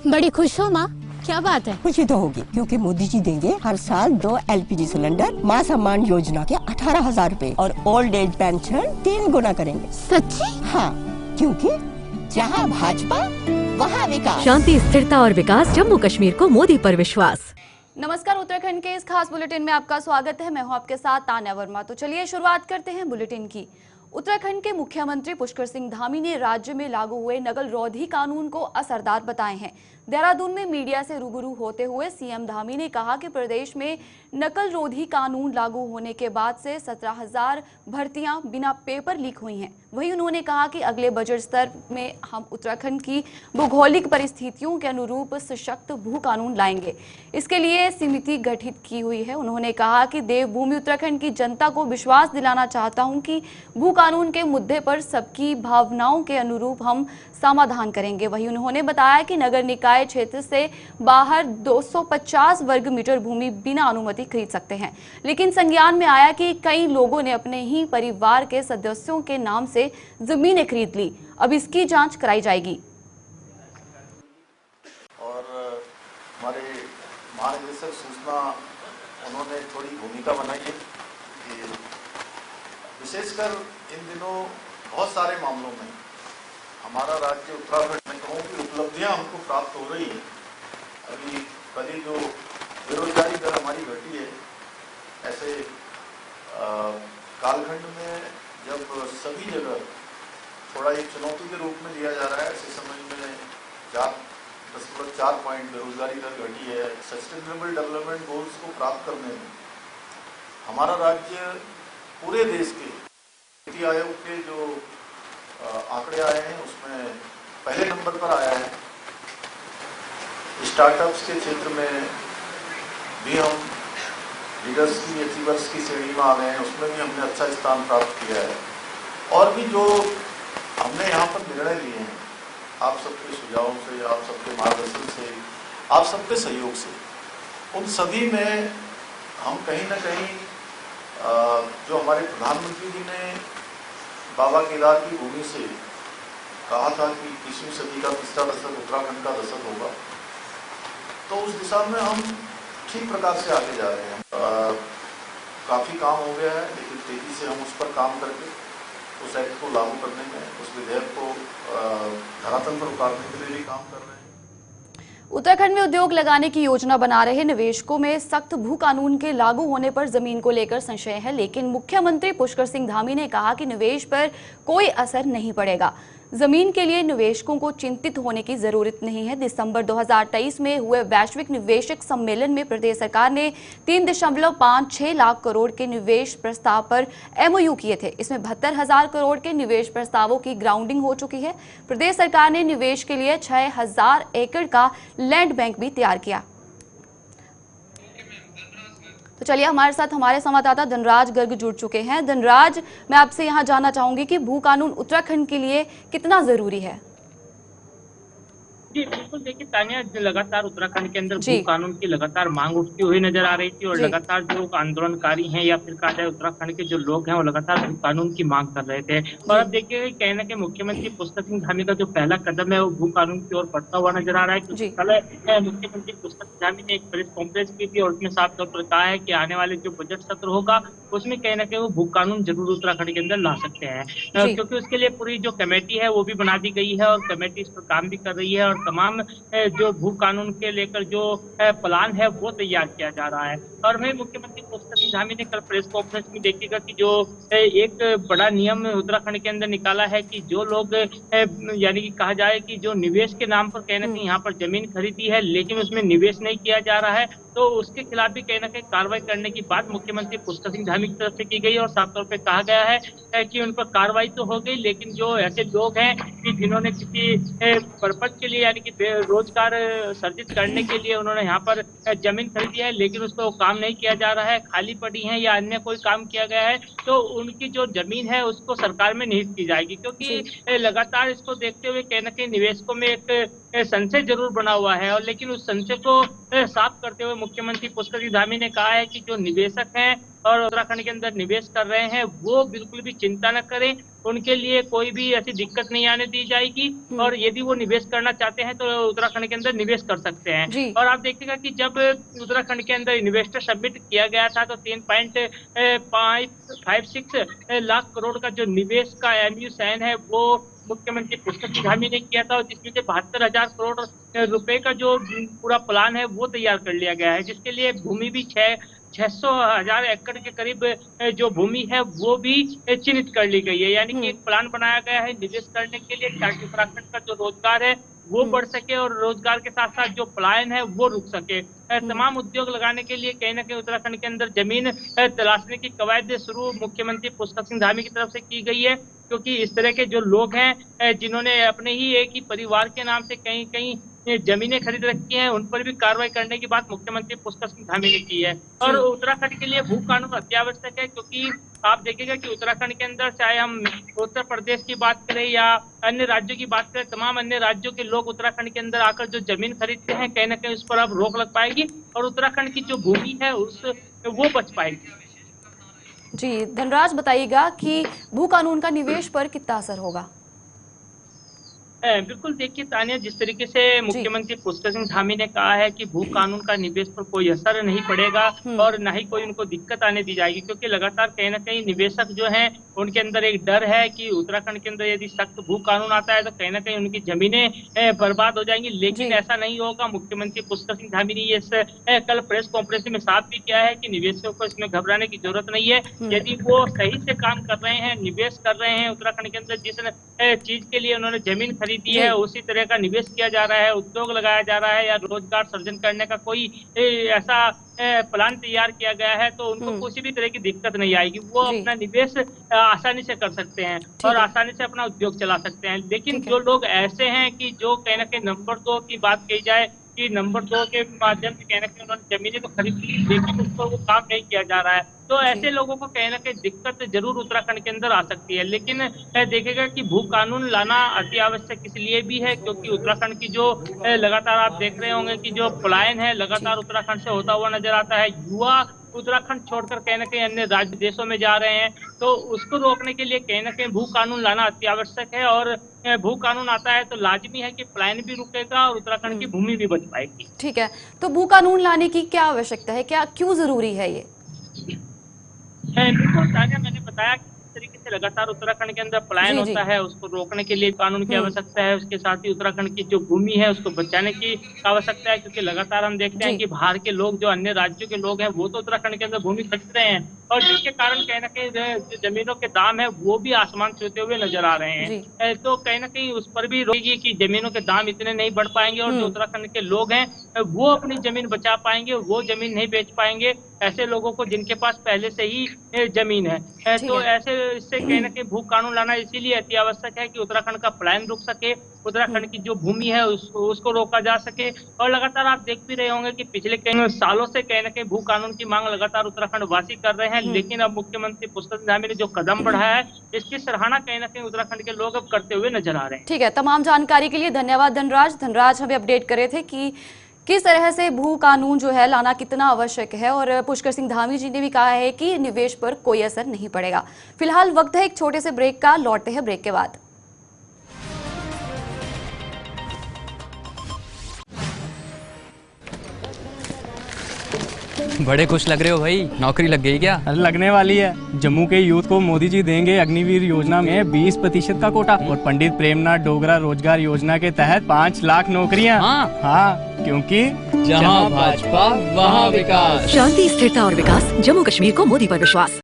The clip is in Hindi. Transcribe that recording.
बड़ी खुश हो माँ, क्या बात है? खुशी तो होगी क्योंकि मोदी जी देंगे हर साल 2 LPG सिलेंडर, मां सम्मान योजना के 18,000 रूपए और ओल्ड एज पेंशन 3 गुना करेंगे। सच्ची? हाँ, क्योंकि जहाँ भाजपा वहाँ विकास। शांति, स्थिरता और विकास, जम्मू कश्मीर को मोदी पर विश्वास। नमस्कार, उत्तराखंड के इस खास बुलेटिन में आपका स्वागत है। मैं हूं आपके साथ तान्या वर्मा। तो चलिए शुरुआत करते हैं बुलेटिन की। उत्तराखंड के मुख्यमंत्री पुष्कर सिंह धामी ने राज्य में लागू हुए नकल रोधी कानून को असरदार बताए हैं। देहरादून में मीडिया से रूबरू होते हुए सीएम धामी ने कहा कि प्रदेश में नकल रोधी कानून लागू होने के बाद से 17,000 भर्तियां बिना पेपर लीक हुई हैं। वहीं उन्होंने कहा कि अगले बजट स्तर में हम उत्तराखंड की भौगोलिक परिस्थितियों के अनुरूप सशक्त भू कानून लाएंगे। इसके लिए समिति गठित की हुई है। उन्होंने कहा कि देवभूमि उत्तराखंड की जनता को विश्वास दिलाना चाहता हूं कि भू कानून के मुद्दे पर सबकी भावनाओं के अनुरूप हम समाधान करेंगे। वहीं उन्होंने बताया कि नगर निकाय क्षेत्र से बाहर 250 वर्ग मीटर भूमि बिना अनुमति खरीद सकते हैं, लेकिन संज्ञान में आया कि कई लोगों ने अपने ही परिवार के सदस्यों के नाम से जमीनें खरीद ली। अब इसकी जांच कराई जाएगी। और हमारे महानिदेशक सूचना उन्होंने थोड़ी भूमिका बनाई है कि विशेषकर इन दिनों बहुत सारे मामलों में हमारा राज्य उत्तराखंड में कहूँ कि उपलब्धियां हमको प्राप्त हो रही हैं। अभी कल ही जो बेरोजगारी दर हमारी घटी है, ऐसे कालखंड में जब सभी जगह थोड़ा एक चुनौती के रूप में लिया जा रहा है, ऐसे समय में 4.4 पॉइंट बेरोजगारी दर घटी है। सस्टेनेबल डेवलपमेंट गोल्स को प्राप्त करने में हमारा राज्य पूरे देश के नीति आयोग के जो आंकड़े आए हैं उसमें पहले नंबर पर आया है। स्टार्टअप्स के क्षेत्र में भी हम लीडर्स की अचीवर्स की श्रेणी में आ गए हैं, उसमें भी हमने अच्छा स्थान प्राप्त किया है। और भी जो हमने यहाँ पर निर्णय लिए हैं, आप सबके सुझावों से, आप सबके मार्गदर्शन से, आप सबके सहयोग से, उन सभी में हम कहीं ना कहीं जो हमारे प्रधानमंत्री जी ने बाबा केदार की भूमि से कहा था कि 21वीं सदी का तीसरा दशक उत्तराखंड का दशक होगा, तो उस दिशा में हम ठीक प्रकार से आगे जा रहे हैं। काफ़ी काम हो गया है, लेकिन तेजी से हम उस पर काम करके उस एक्ट को लागू करने में, उस विधेयक को धरातल पर उतारने के लिए भी काम कर रहे हैं। उत्तराखंड में उद्योग लगाने की योजना बना रहे निवेशकों में सख्त भू कानून के लागू होने पर जमीन को लेकर संशय है, लेकिन मुख्यमंत्री पुष्कर सिंह धामी ने कहा कि निवेश पर कोई असर नहीं पड़ेगा। जमीन के लिए निवेशकों को चिंतित होने की जरूरत नहीं है। दिसंबर 2023 में हुए वैश्विक निवेशक सम्मेलन में प्रदेश सरकार ने 3.56 लाख करोड़ के निवेश प्रस्ताव पर MOU किए थे। इसमें 72,000 करोड़ के निवेश प्रस्तावों की ग्राउंडिंग हो चुकी है। प्रदेश सरकार ने निवेश के लिए 6,000 एकड़ का लैंड बैंक भी तैयार किया। तो चलिए हमारे साथ हमारे संवाददाता धनराज गर्ग जुड़ चुके हैं। धनराज, मैं आपसे यहाँ जानना चाहूंगी कि भू कानून उत्तराखंड के लिए कितना जरूरी है? जी बिल्कुल, देखिए तान्या, लगातार उत्तराखंड के अंदर भू कानून की लगातार मांग उठती हुई नजर आ रही थी और लगातार जो आंदोलनकारी हैं या फिर कहा जाए उत्तराखंड के जो लोग हैं वो लगातार भू कानून की मांग कर रहे थे। और अब देखिए कहीं ना कहीं मुख्यमंत्री पुष्कर सिंह धामी का जो पहला कदम है वो भू कानून की ओर बढ़ता हुआ नजर आ रहा है। क्योंकि कल मुख्यमंत्री पुष्कर सिंह धामी ने एक प्रेस कॉन्फ्रेंस की थी और उसमें साफ तौर पर कहा है कि आने वाले जो बजट सत्र होगा उसमें कहीं ना कहीं वो भू कानून जरूर उत्तराखंड के अंदर ला सकते हैं, क्योंकि उसके लिए पूरी जो कमेटी है वो भी बना दी गई है और कमेटी इस पर काम भी कर रही है और तमाम जो भू कानून के लेकर जो प्लान है वो तैयार किया जा रहा है। और वहीं मुख्यमंत्री पुष्कर सिंह धामी ने कल प्रेस कॉन्फ्रेंस में देखिएगा कि जो एक बड़ा नियम उत्तराखंड के अंदर निकाला है कि जो लोग यानी कि कहा जाए कि जो निवेश के नाम पर कहीं ना कहीं यहाँ पर जमीन खरीदी है लेकिन उसमें निवेश नहीं किया जा रहा है, तो उसके खिलाफ भी कहीं ना कहीं कार्रवाई करने की बात मुख्यमंत्री पुष्कर सिंह धामी की तरफ से की गई और साफ तौर पे कहा गया है कि उन पर कार्रवाई तो हो गई, लेकिन जो ऐसे लोग हैं कि जिन्होंने किसी पर्पज के लिए यानी कि रोजगार सर्जित करने के लिए उन्होंने यहाँ पर जमीन खरीदी है लेकिन उस पर काम नहीं किया जा रहा है, खाली पड़ी है या अन्य कोई काम किया गया है, तो उनकी जो जमीन है उसको सरकार में निहित की जाएगी। क्योंकि लगातार इसको देखते हुए कहीं ना कहीं निवेशकों में एक संशय जरूर बना हुआ है। और लेकिन उस संशय को साफ करते हुए मुख्यमंत्री पुष्कर सिंह धामी ने कहा है कि जो निवेशक हैं और उत्तराखंड के अंदर निवेश कर रहे हैं वो बिल्कुल भी चिंता न करें, उनके लिए कोई भी ऐसी दिक्कत नहीं आने दी जाएगी और यदि वो निवेश करना चाहते हैं तो उत्तराखंड के अंदर निवेश कर सकते हैं। और आप देखिएगा कि जब उत्तराखंड के अंदर इन्वेस्टर सबमिट किया गया था तो 3.56 लाख करोड़ का जो निवेश का MOU साइन है वो मुख्यमंत्री पुष्कर सिंह धामी ने किया था और जिसमें से 72,000 करोड़ रुपए का जो पूरा प्लान है वो तैयार कर लिया गया है, जिसके लिए भूमि भी 600,000 एकड़ के करीब जो भूमि है वो भी चिन्हित कर ली गई है। यानी कि एक प्लान बनाया गया है निवेश करने के लिए ताकि उत्तराखंड का जो रोजगार है वो बढ़ सके और रोजगार के साथ साथ जो पलायन है वो रुक सके। तमाम उद्योग लगाने के लिए कहीं ना कहीं उत्तराखंड के अंदर जमीन तलाशने की कवायद शुरू मुख्यमंत्री पुष्कर सिंह धामी की तरफ से की गई है, क्योंकि इस तरह के जो लोग हैं जिन्होंने अपने ही एक ही परिवार के नाम से कहीं कहीं जमीनें खरीद रखी हैं उन पर भी कार्रवाई करने की बात मुख्यमंत्री पुष्कर सिंह धामी ने की है। और उत्तराखंड के लिए भू कानून अत्यावश्यक है, क्योंकि आप देखेगा कि उत्तराखंड के अंदर चाहे हम उत्तर प्रदेश की बात करें या अन्य राज्यों की बात करें, तमाम अन्य राज्यों के लोग उत्तराखंड के अंदर आकर जो जमीन खरीदते हैं कहीं ना कहीं उस पर अब रोक लग पाएगी और उत्तराखंड की जो भूमि है वो बच पाएगी। जी धनराज, बताइएगा कि भू कानून का निवेश पर कितना असर होगा? बिल्कुल, देखिए तानिया, जिस तरीके से मुख्यमंत्री पुष्कर सिंह धामी ने कहा है कि भू कानून का निवेश पर कोई असर नहीं पड़ेगा और न ही कोई उनको दिक्कत आने दी जाएगी, क्योंकि लगातार कहीं ना कहीं निवेशक जो हैं उनके अंदर एक डर है कि उत्तराखंड के अंदर यदि सख्त भू कानून आता है तो कहीं ना कहीं उनकी जमीनें बर्बाद हो जाएंगी। लेकिन ऐसा नहीं होगा। मुख्यमंत्री पुष्कर सिंह धामी ने ये कल प्रेस कॉन्फ्रेंस में साफ भी किया है कि निवेशकों को इसमें घबराने की जरूरत नहीं है। यदि वो सही से काम कर रहे हैं, निवेश कर रहे हैं उत्तराखंड के अंदर, जिस चीज के लिए उन्होंने जमीन खरीदी है उसी तरह का निवेश किया जा रहा है, उद्योग लगाया जा रहा है या रोजगार सृजन करने का कोई ऐसा प्लान तैयार किया गया है, तो उनको किसी भी तरह की दिक्कत नहीं आएगी। वो अपना निवेश आसानी से कर सकते हैं और आसानी से अपना उद्योग चला सकते हैं। लेकिन जो लोग ऐसे हैं कि जो कहीं ना कहीं नंबर 2 की बात कही जाए कि नंबर 2 के माध्यम से कहीं ना कहीं उन्होंने जमीनें तो खरीद ली लेकिन उस पर वो काम नहीं किया जा रहा है, तो ऐसे लोगों को कहीं ना कहीं दिक्कत जरूर उत्तराखंड के अंदर आ सकती है। लेकिन देखेगा कि भू कानून लाना अति आवश्यक इसलिए भी है क्योंकि उत्तराखंड की जो लगातार आप देख रहे होंगे कि जो पलायन है लगातार उत्तराखंड से होता हुआ नजर आता है। युवा उत्तराखंड छोड़कर कहीं ना कहीं अन्य राज्य देशों में जा रहे हैं, तो उसको रोकने के लिए कहीं ना कहीं भू कानून लाना अति आवश्यक है। और भू कानून आता है तो लाजमी है कि पलायन भी रुकेगा और उत्तराखंड की भूमि भी बच पाएगी। ठीक है, तो भू कानून लाने की क्या आवश्यकता है, क्यों जरूरी है ये? बिल्कुल ताजा, मैंने बताया कि इस तरीके से लगातार उत्तराखंड के अंदर पलायन होता है, उसको रोकने के लिए कानून की आवश्यकता है। उसके साथ ही उत्तराखंड की जो भूमि है उसको बचाने की आवश्यकता है, क्योंकि लगातार हम देखते हैं कि बाहर के लोग, जो अन्य राज्यों के लोग हैं, वो तो उत्तराखंड के अंदर भूमि खरीद रहे हैं और जिसके कारण कहीं ना कहीं जो जमीनों के दाम है वो भी आसमान छूते हुए नजर आ रहे हैं। तो कहीं ना कहीं उस पर भी रोकेगी कि जमीनों के दाम इतने नहीं बढ़ पाएंगे और जो उत्तराखंड के लोग हैं वो अपनी जमीन बचा पाएंगे, वो जमीन नहीं बेच पाएंगे ऐसे लोगों को जिनके पास पहले से ही जमीन है। तो ऐसे इससे कहीं ना कहीं भू कानून लाना इसीलिए अति आवश्यक है कि उत्तराखंड का पलायन रुक सके, उत्तराखंड की जो भूमि है उसको रोका जा सके। और लगातार आप देख भी रहे होंगे कि पिछले कई सालों से कहीं ना कहीं भू कानून की मांग लगातार उत्तराखंड वासी कर रहे हैं, लेकिन अब मुख्यमंत्री पुष्कर सिंह धामी ने जो कदम बढ़ाया है इसकी सराहना कहीं ना कहीं उत्तराखंड के लोग अब करते हुए नजर आ रहे हैं। ठीक है, तमाम जानकारी के लिए धन्यवाद धनराज हमें अपडेट करे थे कि किस तरह से भू कानून जो है लाना कितना आवश्यक है। और पुष्कर सिंह धामी जी ने भी कहा है कि निवेश पर कोई असर नहीं पड़ेगा। फिलहाल वक्त है एक छोटे से ब्रेक का, लौटते हैं ब्रेक के बाद। बड़े खुश लग रहे हो भाई, नौकरी लग गई क्या? अरे लगने वाली है। जम्मू के यूथ को मोदी जी देंगे अग्निवीर योजना में 20% का कोटा और पंडित प्रेमनाथ डोगरा रोजगार योजना के तहत 5 लाख नौकरियां। हाँ, क्योंकि जहाँ भाजपा वहाँ विकास। शांति, स्थिरता और विकास, जम्मू कश्मीर को मोदी पर विश्वास।